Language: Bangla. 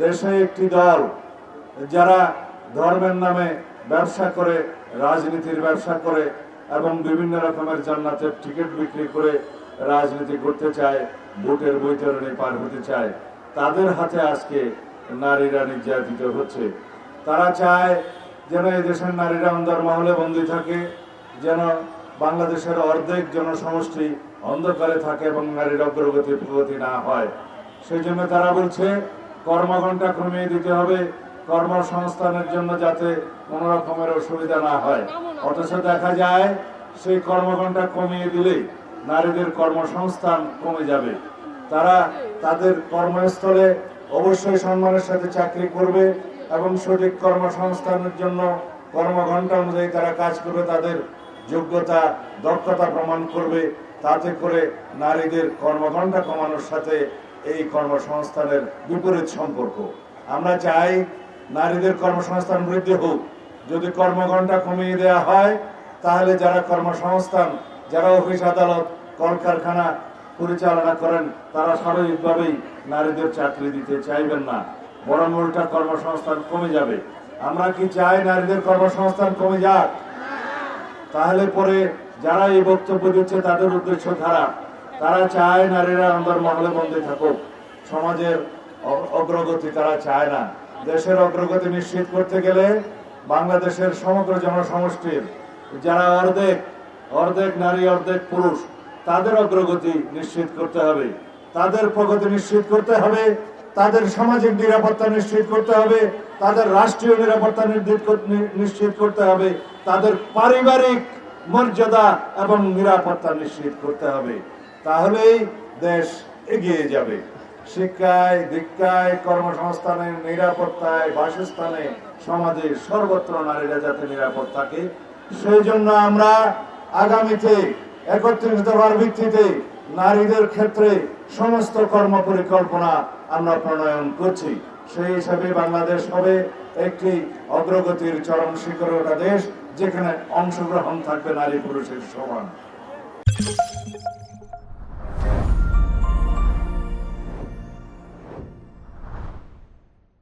দেশে একটি দল যারা ধর্মের নামে ব্যবসা করে, রাজনীতির ব্যবসা করে এবং বিভিন্ন রকমের জান্নাতের টিকিট বিক্রি করে রাজনীতি করতে চায়, ভোটের বৈতরণী পার হতে চায়, তাদের হাতে আজকে নারীরা নির্যাতিত হচ্ছে। তারা চায় যেন এই দেশের নারীরা অন্ধকারে বন্দী থাকে, যেন বাংলাদেশের অর্ধেক জনসমষ্টি অন্ধকারে থাকে এবং নারীর অগ্রগতি প্রগতি না হয়। সেই জন্য তারা বলছে কর্মঘণ্টা কমিয়ে দিতে হবে, কর্মসংস্থানের জন্য যাতে কোন রকমের অসুবিধা না হয়। অথচ দেখা যায় সেই কর্মঘণ্টা কমিয়ে দিলে নারীদের কর্মসংস্থান কমে যাবে। তারা তাদের কর্মস্থলে অবশ্যই সম্মানের সাথে চাকরি করবে এবং সঠিক কর্মসংস্থানের জন্য কর্মঘণ্টা অনুযায়ী তারা কাজ করবে, তাদের যোগ্যতা দক্ষতা প্রমাণ করবে। তাতে করে নারীদের কর্মঘণ্টা কমানোর সাথে এই কর্মসংস্থানের বিপরীত সম্পর্ক। আমরা চাই নারীদের কর্মসংস্থান বৃদ্ধি হোক। যদি কর্মঘণ্টা কমিয়ে দেওয়া হয় তাহলে যারা কর্মসংস্থান, যারা অফিস আদালত কলকারখানা পরিচালনা করেন তারা স্বাভাবিকভাবেই নারীদের চাকরি দিতে চাইবেন না, বরং উল্টা কর্মসংস্থান কমে যাবে। আমরা কি চাই নারীদের কর্মসংস্থান কমে যাক? তাহলে পরে যারা এই বক্তব্য দিচ্ছে তাদের উদ্দেশ্য খারাপ। তারা চায় নারীরা অন্দরমহলে বন্দী থাকুক, সমাজের অগ্রগতি তারা চায় না। দেশের অগ্রগতি নিশ্চিত করতে গেলে বাংলাদেশের সমগ্র জনসমষ্টির যারা অর্ধেক নারী অর্ধেক পুরুষ, তাদের অগ্রগতি নিশ্চিত করতে হবে, তাদের প্রগতি নিশ্চিত করতে হবে, তাদের সামাজিক নিরাপত্তা নিশ্চিত করতে হবে, তাদের রাষ্ট্রীয় নিরাপত্তা নিশ্চিত করতে হবে, তাদের পারিবারিক মর্যাদা এবং নিরাপত্তা নিশ্চিত করতে হবে। তাহলেই দেশ এগিয়ে যাবে। শিক্ষায়, দীক্ষায়, কর্মসংস্থানে, নিরাপত্তায়, বাসস্থানে, সমাজে সর্বত্র নারীরা যাতে নিরাপদ থাকে, সেই জন্য আমরা আগামীতে ৩১ দফার ভিত্তিতে নারীদের ক্ষেত্রে সমস্ত কর্ম পরিকল্পনা আমরা প্রণয়ন করছি। সেই হিসাবে বাংলাদেশ হবে একটি অগ্রগতির চরম শিখরে ওঠা দেশ, যেখানে অংশগ্রহণ থাকবে নারী পুরুষের সমান।